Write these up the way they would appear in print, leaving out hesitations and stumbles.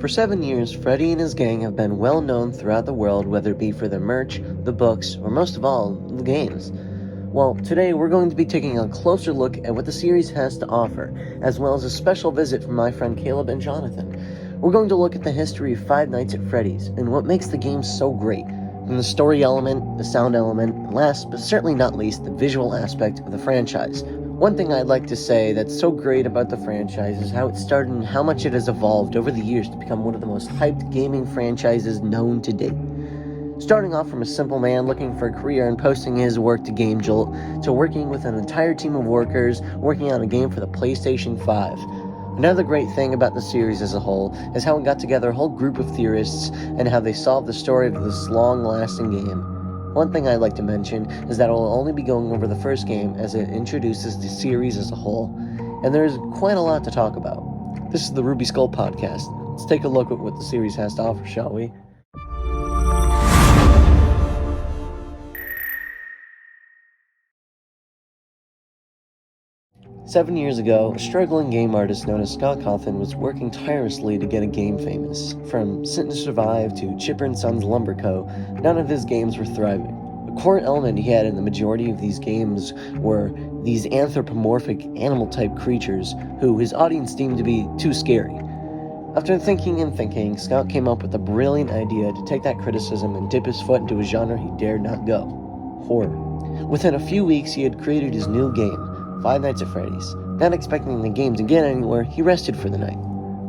For 7 years, Freddy and his gang have been well known throughout the world, whether it be for their merch, the books, or most of all, the games. Well, today we're going to be taking a closer look at what the series has to offer, as well as a special visit from my friend Caleb and Jonathan. We're going to look at the history of Five Nights at Freddy's and what makes the game so great, from the story element, the sound element, and last but certainly not least, the visual aspect of the franchise. One thing I'd like to say that's so great about the franchise is how it started and how much it has evolved over the years to become one of the most hyped gaming franchises known to date. Starting off from a simple man looking for a career and posting his work to GameJolt, to working with an entire team of workers working on a game for the PlayStation 5. Another great thing about the series as a whole is how it got together a whole group of theorists and how they solved the story of this long-lasting game. One thing I'd like to mention is that I will only be going over the first game as it introduces the series as a whole, and there's quite a lot to talk about. This is the Ruby Skull Podcast. Let's take a look at what the series has to offer, shall we? Seven years ago, a struggling game artist known as Scott Cawthon was working tirelessly to get a game famous. From Sit and Survive to Chipper & Sons Lumber Co., none of his games were thriving. A core element he had in the majority of these games were these anthropomorphic animal-type creatures who his audience deemed to be too scary. After thinking and thinking, Scott came up with a brilliant idea to take that criticism and dip his foot into a genre he dared not go: horror. Within a few weeks, he had created his new game, Five Nights at Freddy's. Not expecting the game to get anywhere, he rested for the night.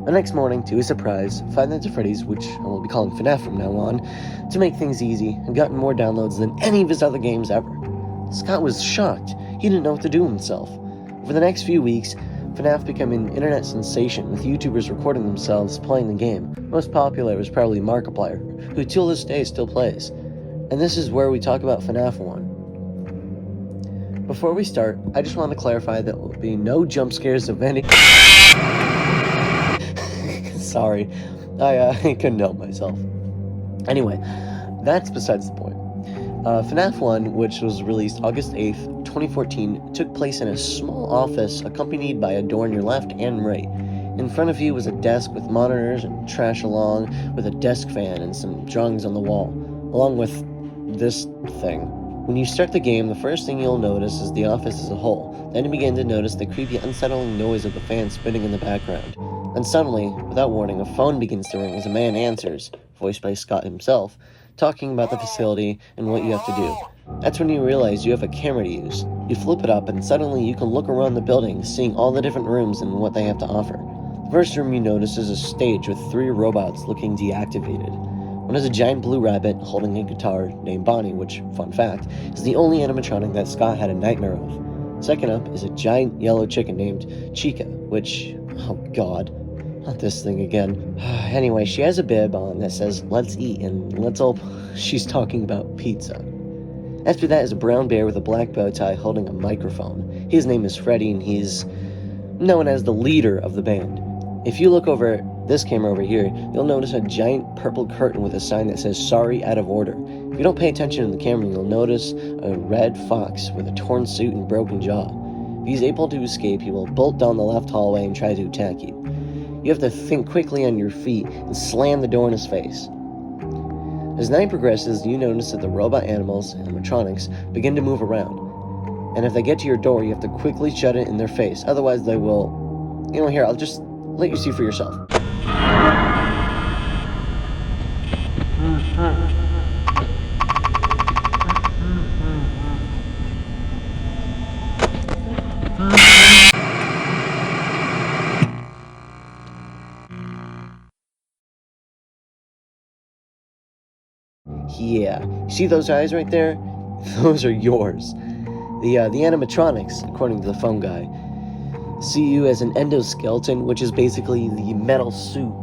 The next morning, to his surprise, Five Nights at Freddy's, which I will be calling FNaF from now on, to make things easy, had gotten more downloads than any of his other games ever. Scott was shocked. He didn't know what to do with himself. For the next few weeks, FNaF became an internet sensation, with YouTubers recording themselves playing the game. Most popular was probably Markiplier, who till this day still plays. And this is where we talk about FNaF 1. Before we start, I just want to clarify that there will be no jump scares of any... Sorry, I couldn't help myself. Anyway, that's besides the point. FNaF 1, which was released August 8th, 2014, took place in a small office accompanied by a door on your left and right. In front of you was a desk with monitors and trash along with a desk fan and some drawings on the wall, along with this thing. When you start the game, the first thing you'll notice is the office as a whole. Then you begin to notice the creepy, unsettling noise of the fan spinning in the background. Then suddenly, without warning, a phone begins to ring as a man answers, voiced by Scott himself, talking about the facility and what you have to do. That's when you realize you have a camera to use. You flip it up and suddenly you can look around the building, seeing all the different rooms and what they have to offer. The first room you notice is a stage with 3 robots looking deactivated. One is a giant blue rabbit holding a guitar named Bonnie, which, fun fact, is the only animatronic that Scott had a nightmare of. Second up is a giant yellow chicken named Chica, which, oh god, not this thing again. Anyway, she has a bib on that says, "Let's eat," and let's hope she's talking about pizza. After that is a brown bear with a black bow tie holding a microphone. His name is Freddy, and he's known as the leader of the band. If you look over this camera over here, you'll notice a giant purple curtain with a sign that says "Sorry, out of order." If you don't pay attention to the camera, you'll notice a red fox with a torn suit and broken jaw. If he's able to escape, he will bolt down the left hallway and try to attack you. You have to think quickly on your feet and slam the door in his face. As night progresses, you notice that the robot animals, animatronics, begin to move around. And if they get to your door, you have to quickly shut it in their face, otherwise they will... here, I'll just let you see for yourself. Yeah, see those eyes right there? Those are yours. The animatronics, according to the phone guy, see you as an endoskeleton, which is basically the metal suit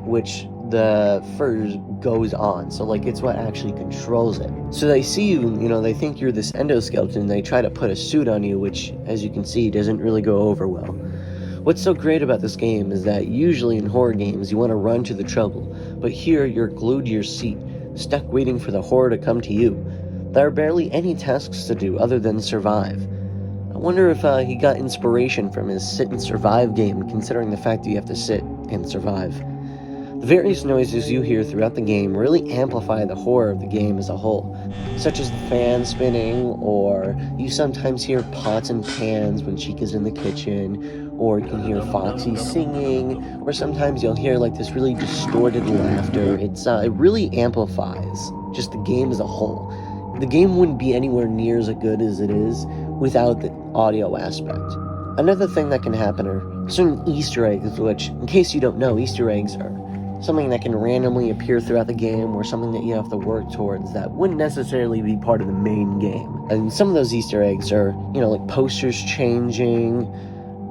which the fur goes on. So, it's what actually controls it. So they see you, they think you're this endoskeleton, they try to put a suit on you, which, as you can see, doesn't really go over well. What's so great about this game is that usually in horror games, you want to run to the trouble, but here you're glued to your seat, stuck waiting for the horror to come to you. There are barely any tasks to do other than survive. I wonder if he got inspiration from his Sit and Survive game, considering the fact that you have to sit and survive. The various noises you hear throughout the game really amplify the horror of the game as a whole, such as the fan spinning, or you sometimes hear pots and pans when Chica's in the kitchen, or you can hear Foxy singing, or sometimes you'll hear like this really distorted laughter. It really amplifies just the game as a whole. The game wouldn't be anywhere near as good as it is without the audio aspect. Another thing that can happen are certain Easter eggs, which, in case you don't know, Easter eggs are something that can randomly appear throughout the game, or something that you have to work towards that wouldn't necessarily be part of the main game. And some of those Easter eggs are, like posters changing,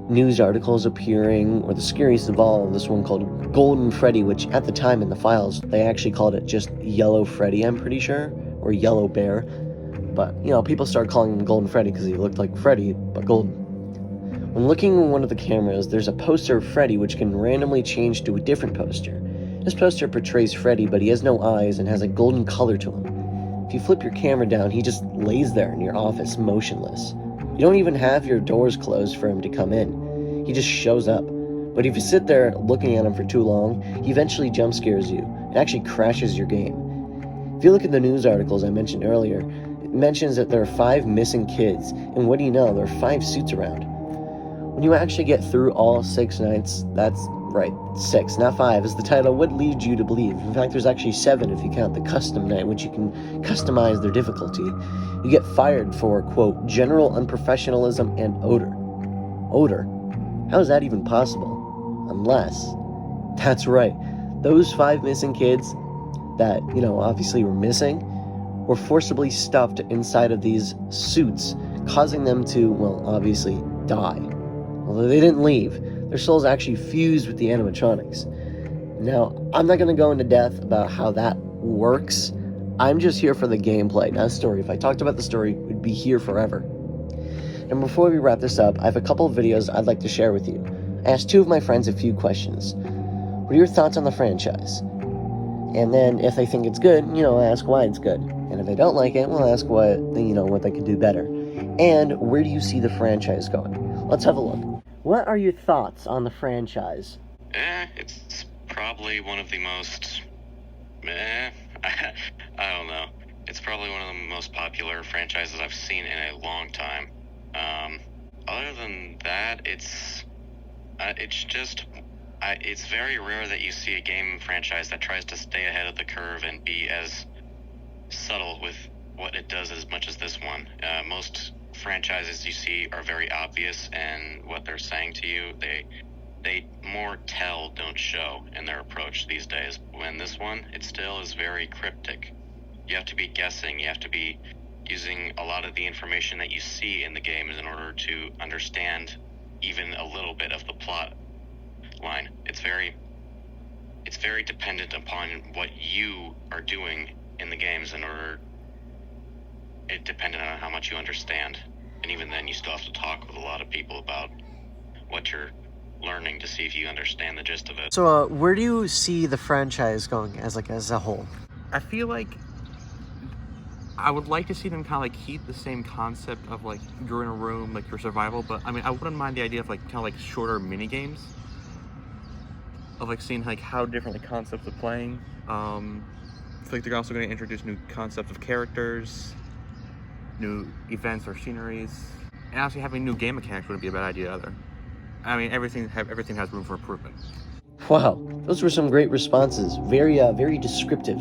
news articles appearing, or the scariest of all, this one called Golden Freddy, which at the time in the files, they actually called it just Yellow Freddy, I'm pretty sure, or Yellow Bear. But, people started calling him Golden Freddy because he looked like Freddy, but golden. When looking in one of the cameras, there's a poster of Freddy which can randomly change to a different poster. This poster portrays Freddy, but he has no eyes and has a golden color to him. If you flip your camera down, he just lays there in your office, motionless. You don't even have your doors closed for him to come in. He just shows up. But if you sit there looking at him for too long, he eventually jump scares you. It actually crashes your game. If you look at the news articles I mentioned earlier, it mentions that there are 5 missing kids, and what do you know, there are 5 suits around. When you actually get through all 6 nights, that's right, 6, not 5, is the title would lead you to believe. In fact, there's actually 7 if you count the custom night, which you can customize their difficulty. You get fired for, quote, general unprofessionalism and odor. Odor? How is that even possible? Unless, that's right, those 5 missing kids that, obviously were missing, were forcibly stuffed inside of these suits, causing them to, obviously, die. Although they didn't leave, their souls actually fused with the animatronics. Now, I'm not going to go into depth about how that works. I'm just here for the gameplay, not the story. If I talked about the story, we'd be here forever. And before we wrap this up, I have a couple of videos I'd like to share with you. I asked 2 of my friends a few questions. What are your thoughts on the franchise? And then if they think it's good, ask why it's good. And if they don't like it, we'll ask what they could do better. And where do you see the franchise going? Let's have a look. What are your thoughts on the franchise? It's probably one of the most... I don't know. It's probably one of the most popular franchises I've seen in a long time. Other than that, it's very rare that you see a game franchise that tries to stay ahead of the curve and be as subtle with what it does as much as this one. Most franchises you see are very obvious in what they're saying to you. They more tell, don't show in their approach these days. When this one, it still is very cryptic. You have to be guessing. You have to be using a lot of the information that you see in the game in order to understand even a little bit of the plot line. It's very dependent upon what you are doing in the games it depended on how much you understand. And even then, you still have to talk with a lot of people about what you're learning to see if you understand the gist of it. So, where do you see the franchise going as a whole? I feel like I would like to see them kind of keep the same concept of you're in a room, your survival. But I mean, I wouldn't mind the idea of shorter mini games of seeing how different the concepts of playing. I feel like they're also going to introduce new concepts of characters, new events or sceneries, and actually having new game mechanics wouldn't be a bad idea either. I mean, everything has room for improvement. Wow, those were some great responses. Very descriptive.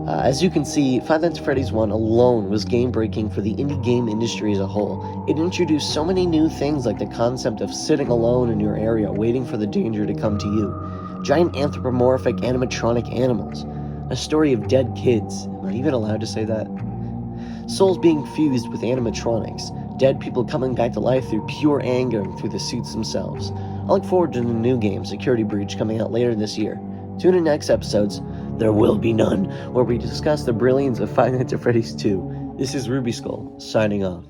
As you can see, Five Nights at Freddy's 1 alone was game-breaking for the indie game industry as a whole. It introduced so many new things like the concept of sitting alone in your area, waiting for the danger to come to you. Giant anthropomorphic animatronic animals. A story of dead kids. Am I even allowed to say that? Souls being fused with animatronics. Dead people coming back to life through pure anger and through the suits themselves. I look forward to the new game, Security Breach, coming out later this year. Tune in next episodes, There Will Be None, where we discuss the brilliance of Five Nights at Freddy's 2. This is Ruby Skull, signing off.